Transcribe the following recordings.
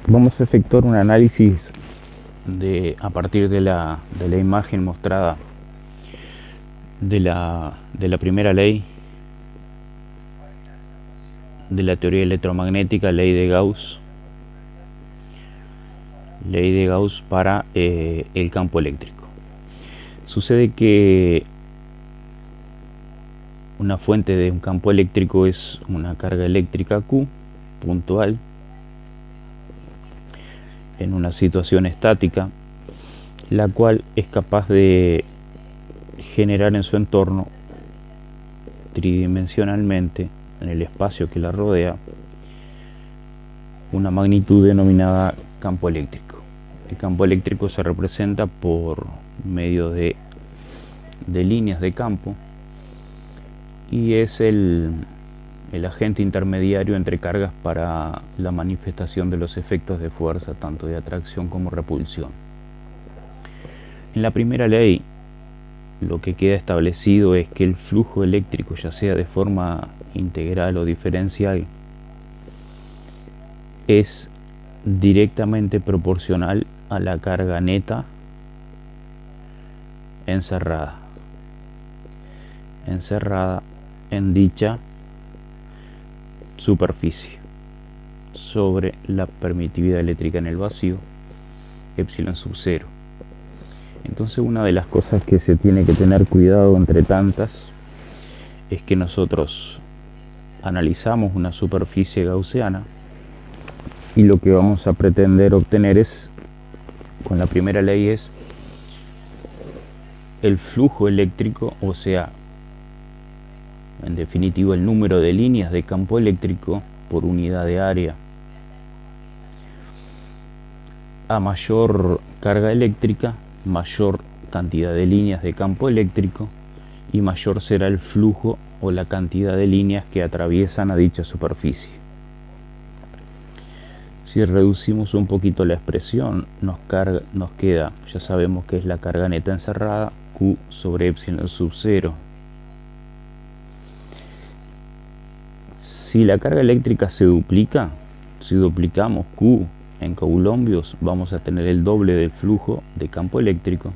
Vamos a efectuar un análisis a partir de la imagen mostrada de la primera ley de la teoría electromagnética, ley de Gauss para el campo eléctrico. Sucede que una fuente de un campo eléctrico es una carga eléctrica Q puntual en una situación estática, la cual es capaz de generar en su entorno tridimensionalmente, en el espacio que la rodea, una magnitud denominada campo eléctrico. El campo eléctrico se representa por medio de líneas de campo y es el agente intermediario entre cargas para la manifestación de los efectos de fuerza, tanto de atracción como repulsión. En la primera ley, lo que queda establecido es que el flujo eléctrico, ya sea de forma integral o diferencial, es directamente proporcional a la carga neta encerrada en dicha superficie sobre la permitividad eléctrica en el vacío, epsilon sub 0. Entonces, una de las cosas que se tiene que tener cuidado entre tantas es que nosotros analizamos una superficie gaussiana y lo que vamos a pretender obtener con la primera ley es el flujo eléctrico, o sea, en definitiva, el número de líneas de campo eléctrico por unidad de área. A mayor carga eléctrica, mayor cantidad de líneas de campo eléctrico y mayor será el flujo o la cantidad de líneas que atraviesan a dicha superficie. Si reducimos un poquito la expresión, nos queda, ya sabemos que es la carga neta encerrada, Q sobre epsilon sub 0. Si la carga eléctrica se duplica, si duplicamos Q en coulombios, vamos a tener el doble del flujo de campo eléctrico.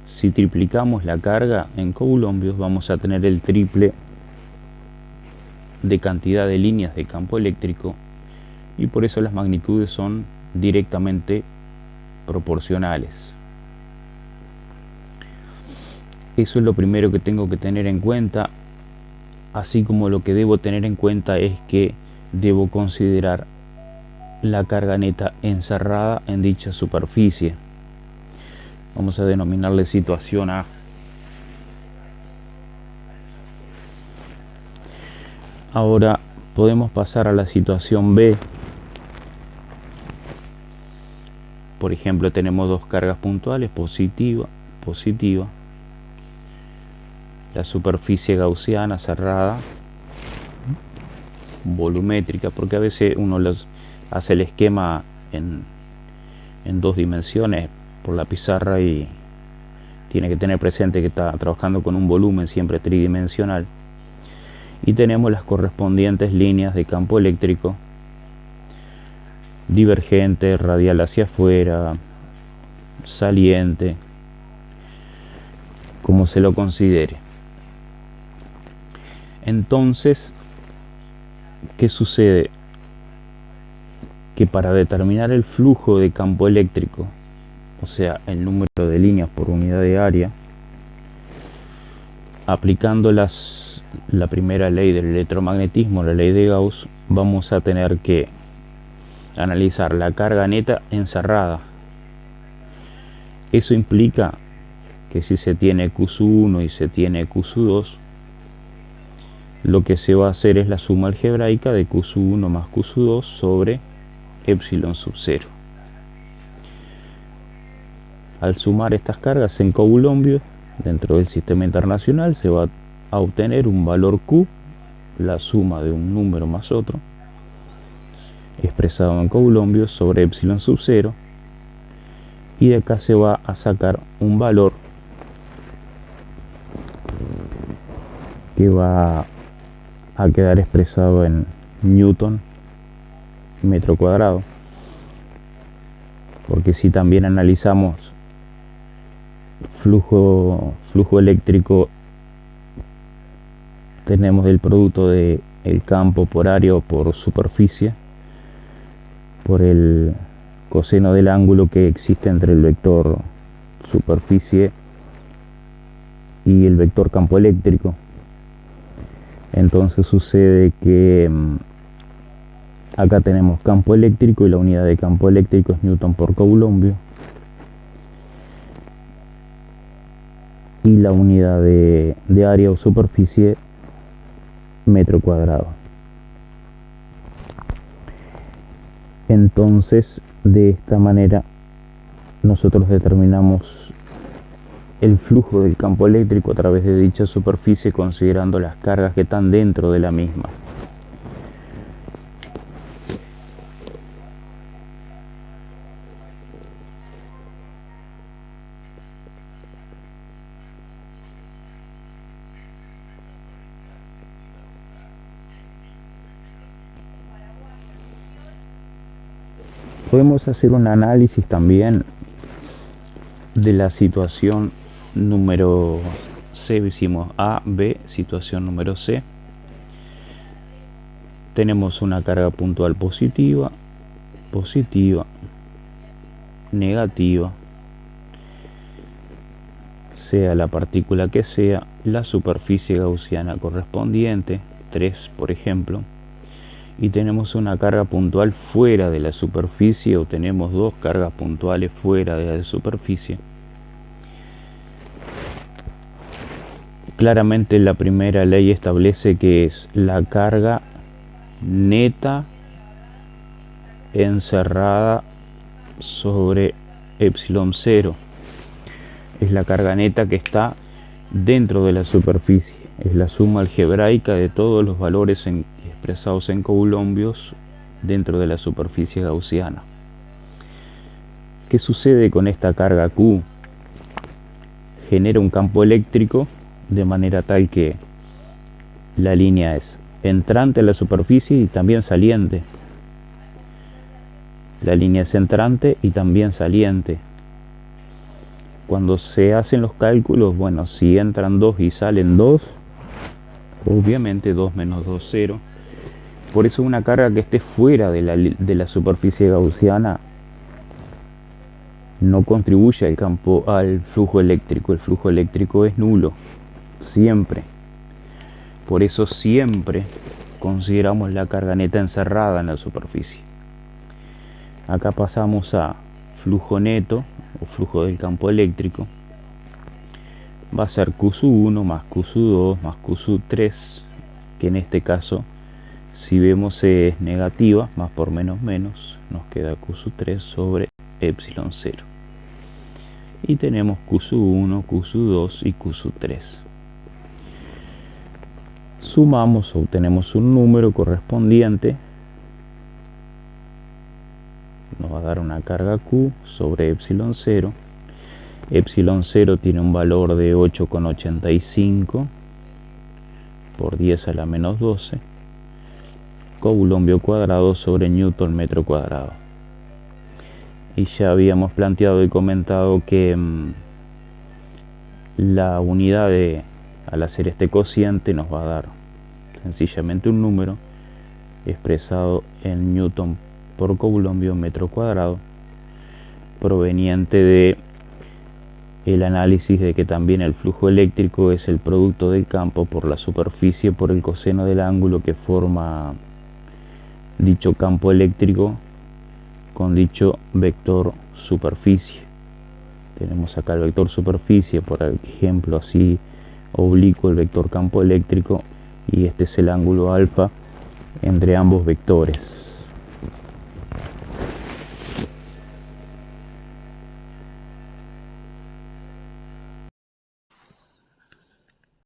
Si triplicamos la carga en coulombios, vamos a tener el triple de cantidad de líneas de campo eléctrico, y por eso las magnitudes son directamente proporcionales. Eso es lo primero que tengo que tener en cuenta, así como lo que debo tener en cuenta es que debo considerar la carga neta encerrada en dicha superficie. Vamos a denominarle situación A. Ahora podemos pasar a la situación B. Por ejemplo, tenemos dos cargas puntuales, positiva. La superficie gaussiana cerrada, volumétrica, porque a veces uno hace el esquema en dos dimensiones por la pizarra y tiene que tener presente que está trabajando con un volumen siempre tridimensional. Y tenemos las correspondientes líneas de campo eléctrico, divergente, radial hacia afuera, saliente, como se lo considere. Entonces, ¿qué sucede? Que para determinar el flujo de campo eléctrico, o sea, el número de líneas por unidad de área, aplicando la primera ley del electromagnetismo, la ley de Gauss, vamos a tener que analizar la carga neta encerrada. Eso implica que si se tiene Q1 y se tiene Q2, lo que se va a hacer es la suma algebraica de Q1 más Q2 sobre epsilon sub 0. Al sumar estas cargas en coulombios dentro del sistema internacional, se va a obtener un valor Q, la suma de un número más otro, expresado en coulombios sobre epsilon sub 0, y de acá se va a sacar un valor que va a quedar expresado en Newton metro cuadrado, porque si también analizamos flujo eléctrico, tenemos el producto de el campo por área o por superficie, por el coseno del ángulo que existe entre el vector superficie y el vector campo eléctrico. Entonces sucede que acá tenemos campo eléctrico y la unidad de campo eléctrico es Newton por coulombio, y la unidad de área o superficie metro cuadrado. Entonces, de esta manera nosotros determinamos el flujo del campo eléctrico a través de dicha superficie, considerando las cargas que están dentro de la misma. Podemos hacer un análisis también de la situación número C. Hicimos A, B, situación número C. Tenemos una carga puntual positiva, negativa, sea la partícula que sea, la superficie gaussiana correspondiente, 3 por ejemplo, y tenemos una carga puntual fuera de la superficie, o tenemos dos cargas puntuales fuera de la superficie. Claramente la primera ley establece que es la carga neta encerrada sobre epsilon 0. Es la carga neta que está dentro de la superficie. Es la suma algebraica de todos los valores expresados en coulombios dentro de la superficie gaussiana. ¿Qué sucede con esta carga Q? Genera un campo eléctrico de manera tal que la línea es entrante a la superficie y también saliente. La línea es entrante y también saliente. Cuando se hacen los cálculos, bueno, si entran 2 y salen 2, obviamente 2 menos 2, 0. Por eso una carga que esté fuera de la superficie gaussiana no contribuye al flujo eléctrico. El flujo eléctrico es nulo, siempre. Por eso siempre consideramos la carga neta encerrada en la superficie. Acá pasamos a flujo neto o flujo del campo eléctrico. Va a ser Q1 más Q2 más Q3, que en este caso, si vemos, es negativa, más por menos menos, nos queda Q3 sobre epsilon 0. Y tenemos Q1, Q2 y Q3. Sumamos, obtenemos un número correspondiente. Nos va a dar una carga Q sobre epsilon 0. Epsilon 0 tiene un valor de 8,85 por 10 a la menos 12 coulombio cuadrado sobre newton metro cuadrado. Y ya habíamos planteado y comentado que la unidad al hacer este cociente nos va a dar sencillamente un número expresado en newton por coulombio metro cuadrado, proveniente de el análisis de que también el flujo eléctrico es el producto del campo por la superficie por el coseno del ángulo que forma dicho campo eléctrico con dicho vector superficie. Tenemos acá el vector superficie, por ejemplo así oblicuo, el vector campo eléctrico, y este es el ángulo alfa entre ambos vectores.